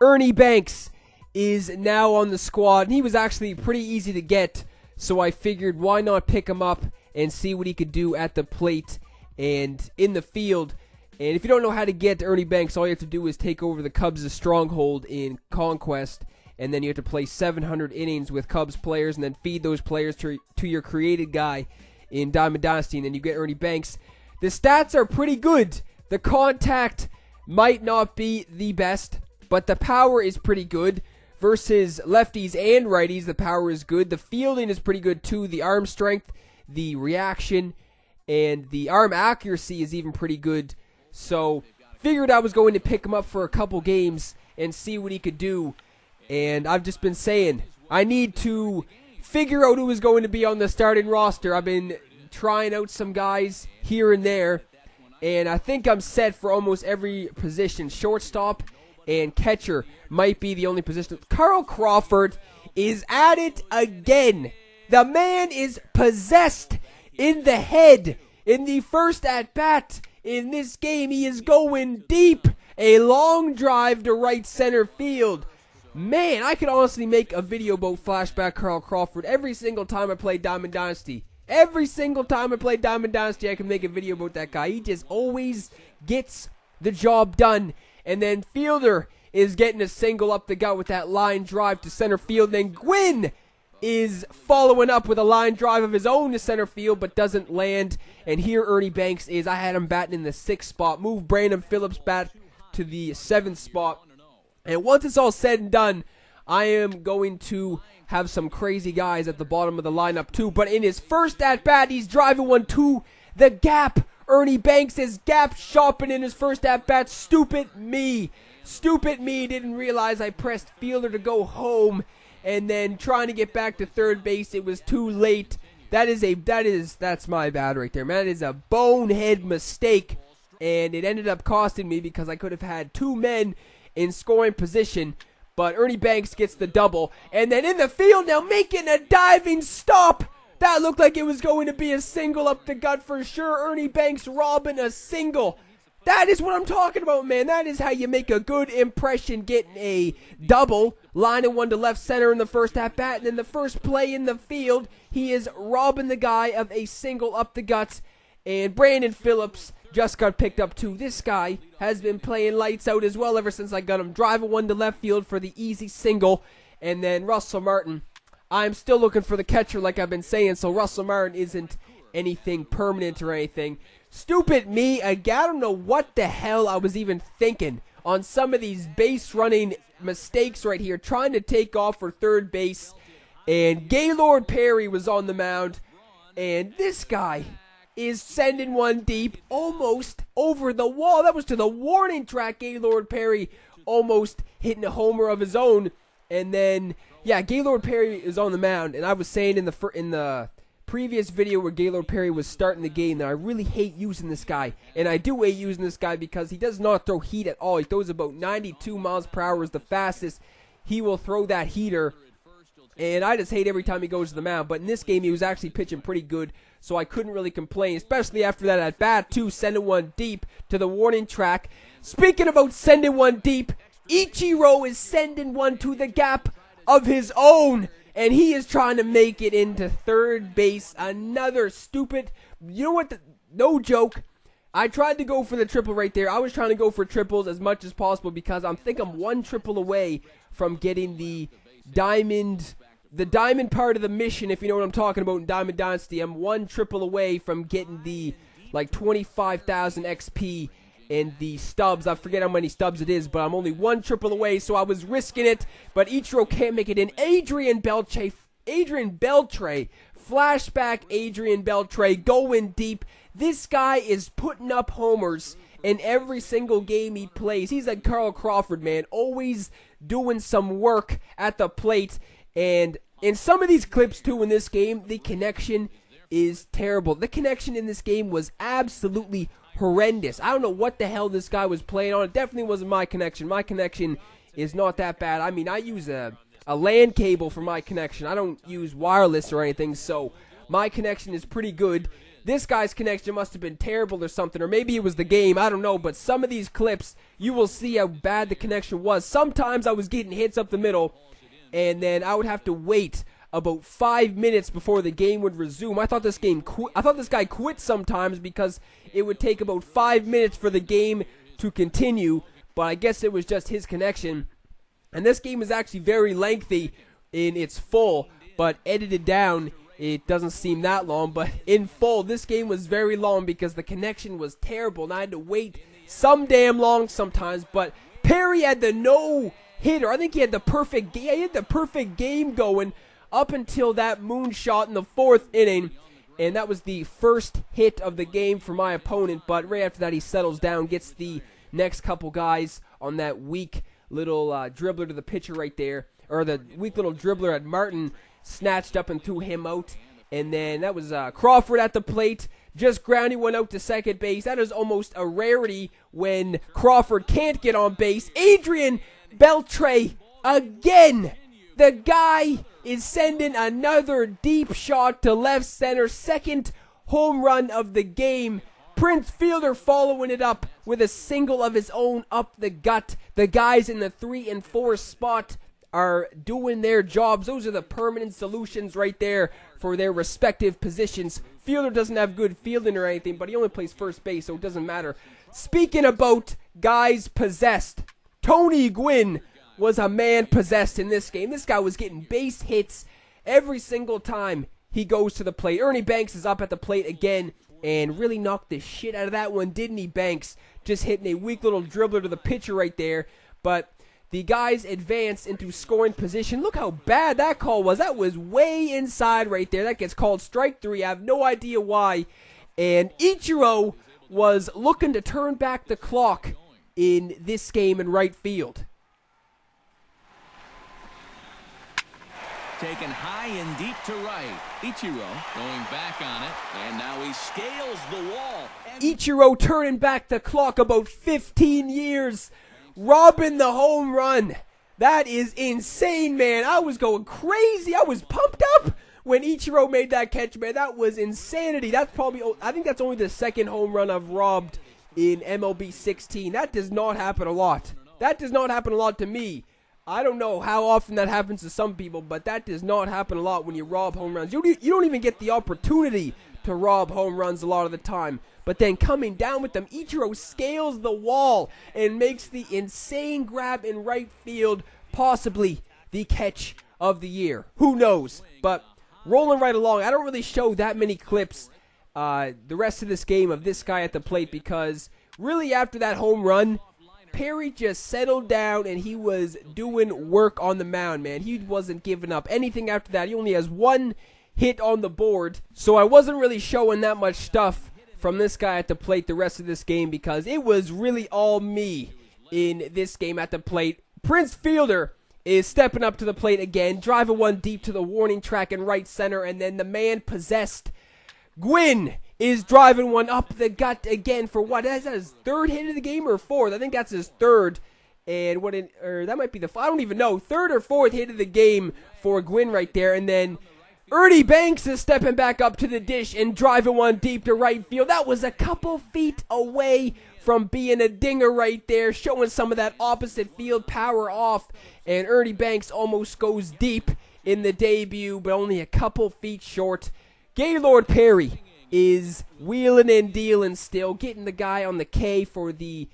Ernie Banks is now on the squad, and he was actually pretty easy to get, so I figured why not pick him up and see what he could do at the plate and in the field. And if you don't know how to get Ernie Banks, all you have to do is take over the Cubs' stronghold in Conquest, and then you have to play 700 innings with Cubs players and then feed those players to your created guy in Diamond Dynasty, and then you get Ernie Banks. The stats are pretty good. The contact might not be the best, but the power is pretty good. Versus lefties and righties, the power is good. The fielding is pretty good too. The arm strength, the reaction, and the arm accuracy is even pretty good. So, figured I was going to pick him up for a couple games and see what he could do. And I've just been saying, I need to figure out who is going to be on the starting roster. I've been trying out some guys here and there, and I think I'm set for almost every position. Shortstop and catcher might be the only position. Carl Crawford is at it again. The man is possessed in the head. In the first at-bat in this game, he is going deep. A long drive to right center field. Man, I could honestly make a video about flashback Carl Crawford every single time I play Diamond Dynasty. Every single time I play Diamond Dynasty, I can make a video about that guy. He just always gets the job done. And then Fielder is getting a single up the gut with that line drive to center field. Then Gwynn is following up with a line drive of his own to center field, but doesn't land. And here Ernie Banks is. I had him batting in the 6th spot. Move Brandon Phillips back to the 7th spot. And once it's all said and done, I am going to have some crazy guys at the bottom of the lineup too. But in his first at-bat, he's driving one to the gap. Ernie Banks is gap shopping in his first at-bat. Stupid me. Stupid me. Didn't realize I pressed Fielder to go home. And then trying to get back to third base, it was too late. That's my bad right there, man. That is a bonehead mistake. And it ended up costing me because I could have had 2 men in scoring position. But Ernie Banks gets the double. And then in the field now, making a diving stop. That looked like it was going to be a single up the gut for sure. Ernie Banks robbing a single. That is what I'm talking about, man. That is how you make a good impression, getting a double. Lining one to left center in the first at-bat. And then the first play in the field, he is robbing the guy of a single up the guts. And Brandon Phillips just got picked up too. This guy has been playing lights out as well ever since I got him. Driving one to left field for the easy single. And then Russell Martin. I'm still looking for the catcher like I've been saying, so Russell Martin isn't anything permanent or anything. Stupid me. Again, I don't know what the hell I was even thinking on some of these base running mistakes right here. Trying to take off for third base. And Gaylord Perry was on the mound. And this guy is sending one deep, almost over the wall. That was to the warning track. Gaylord Perry almost hitting a homer of his own. And then, yeah, Gaylord Perry is on the mound. And I was saying in the previous video where Gaylord Perry was starting the game that I really hate using this guy. And I do hate using this guy because he does not throw heat at all. He throws about 92 miles per hour is the fastest he will throw that heater. And I just hate every time he goes to the mound. But in this game, he was actually pitching pretty good, so I couldn't really complain, especially after that at-bat, too, sending one deep to the warning track. Speaking about sending one deep, ICHIRO is sending one to the gap of his own, and he is trying to make it into third base. Another stupid, you know what, no joke, I tried to go for the triple right there. I was trying to go for triples as much as possible because I'm one triple away from getting the diamond part of the mission, if you know what I'm talking about in Diamond Dynasty. I'm one triple away from getting the, 25,000 XP and the stubs. I forget how many stubs it is, but I'm only one triple away, so I was risking it. But ICHIRO can't make it in. Adrian Beltre, flashback Adrian Beltre, going deep. This guy is putting up homers in every single game he plays. He's like Carl Crawford, man, always doing some work at the plate. And in some of these clips, too, in this game, the connection is terrible. The connection in this game was absolutely horrendous. I don't know what the hell this guy was playing on. It definitely wasn't my connection. My connection is not that bad. I mean, I use a LAN cable for my connection. I don't use wireless or anything, so my connection is pretty good. this guy's connection must have been terrible or something, or maybe it was the game, I don't know, but some of these clips, you will see how bad the connection was. Sometimes I was getting hits up the middle, and then I would have to wait about 5 minutes before the game would resume. I thought this guy quit sometimes because it would take about 5 minutes for the game to continue, but I guess it was just his connection. And this game is actually very lengthy in its full, but edited down, it doesn't seem that long. But in full, this game was very long because the connection was terrible, and I had to wait some damn long sometimes. But Perry had the no-hitter. I think he had the perfect game going up until that moonshot in the 4th inning, and that was the first hit of the game for my opponent. But right after that, he settles down, gets the next couple guys on that weak little dribbler to the pitcher right there, or the weak little dribbler at Martin snatched up and threw him out. And then that was Crawford at the plate, just grounding one out to second base. That is almost a rarity when Crawford can't get on base. Adrian Beltre again. The guy is sending another deep shot to left center, second home run of the game. Prince Fielder following it up with a single of his own up the gut. The guys in the 3 and 4 spot are doing their jobs. Those are the permanent solutions right there for their respective positions. Fielder doesn't have good fielding or anything, but he only plays first base, so it doesn't matter. Speaking about guys possessed, Tony Gwynn was a man possessed in this game. This guy was getting base hits every single time he goes to the plate. Ernie Banks is up at the plate again and really knocked the shit out of that one, didn't he, Banks? Just hitting a weak little dribbler to the pitcher right there. But the guys advance into scoring position. Look how bad that call was. That was way inside right there. That gets called strike 3. I have no idea why. And ICHIRO was looking to turn back the clock in this game in right field. Taken high and deep to right. ICHIRO going back on it, and now he scales the wall. ICHIRO turning back the clock about 15 years, robbing the home run. That is insane, man. I was going crazy. I was pumped up when ICHIRO made that catch, man. That was insanity. That's probably, I think that's only the second home run I've robbed in MLB 16. That does not happen a lot. That does not happen a lot to me. I don't know how often that happens to some people, but that does not happen a lot when you rob home runs. You don't even get the opportunity to rob home runs a lot of the time. But then coming down with them, ICHIRO scales the wall and makes the insane grab in right field, possibly the catch of the year. Who knows? But rolling right along, I don't really show that many clips the rest of this game of this guy at the plate because really after that home run, Perry just settled down and he was doing work on the mound, man. He wasn't giving up anything after that. He only has one hit on the board. So I wasn't really showing that much stuff from this guy at the plate the rest of this game because it was really all me in this game at the plate. Prince Fielder is stepping up to the plate again, driving one deep to the warning track in right center, and then the man possessed Gwynn is driving one up the gut again for what? Is that his 3rd hit of the game or 4th? I think that's his 3rd. And that might be I don't even know. 3rd or 4th hit of the game for Gwynn right there. And then Ernie Banks is stepping back up to the dish and driving one deep to right field. That was a couple feet away from being a dinger right there, showing some of that opposite field power off. And Ernie Banks almost goes deep in the debut, but only a couple feet short. Gaylord Perry is wheeling and dealing still, getting the guy on the K for the,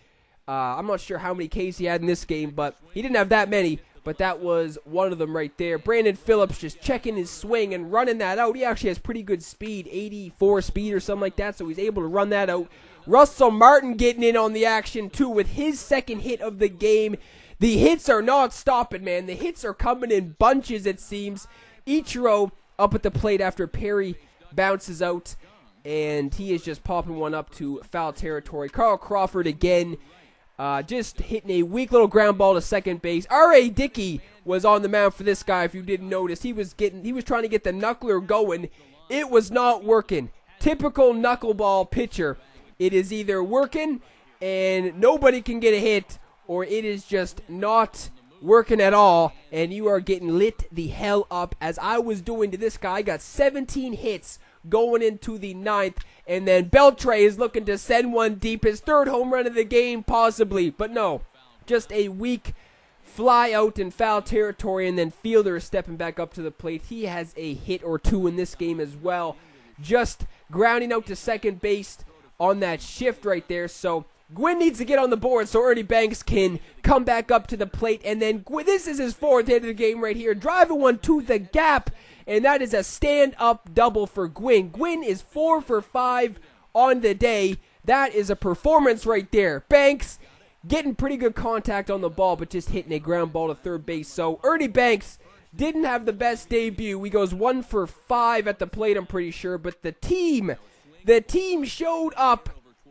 I'm not sure how many Ks he had in this game, but he didn't have that many, but that was one of them right there. Brandon Phillips just checking his swing and running that out. He actually has pretty good speed, 84 speed or something like that, so he's able to run that out. Russell Martin getting in on the action too with his 2nd hit of the game. The hits are not stopping, man. The hits are coming in bunches, it seems. ICHIRO up at the plate after Perry bounces out, and he is just popping one up to foul territory. Carl Crawford again, just hitting a weak little ground ball to second base. R.A. Dickey was on the mound for this guy, if you didn't notice. He was trying to get the knuckler going. It was not working. Typical knuckleball pitcher. It is either working and nobody can get a hit, or it is just not working at all, and you are getting lit the hell up as I was doing to this guy. I got 17 hits going into the 9th. And then Beltre is looking to send one deep. His 3rd home run of the game, possibly. But no, just a weak fly out in foul territory. And then Fielder is stepping back up to the plate. He has a hit or 2 in this game as well. Just grounding out to second base on that shift right there. So Gwynn needs to get on the board so Ernie Banks can come back up to the plate. And then this is his 4th hit of the game right here. Driving one to the gap. And that is a stand-up double for Gwynn. Gwynn is 4 for 5 on the day. That is a performance right there. Banks getting pretty good contact on the ball, but just hitting a ground ball to third base. So Ernie Banks didn't have the best debut. He goes 1 for 5 at the plate, I'm pretty sure. But the team showed up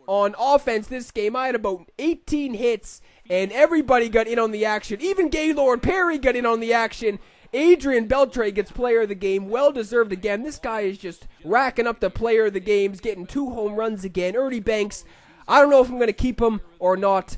on offense this game. I had about 18 hits, and everybody got in on the action. Even Gaylord Perry got in on the action. Adrian Beltre gets player of the game. Well-deserved again. This guy is just racking up the player of the games, getting 2 home runs again. Ernie Banks, I don't know if I'm going to keep him or not.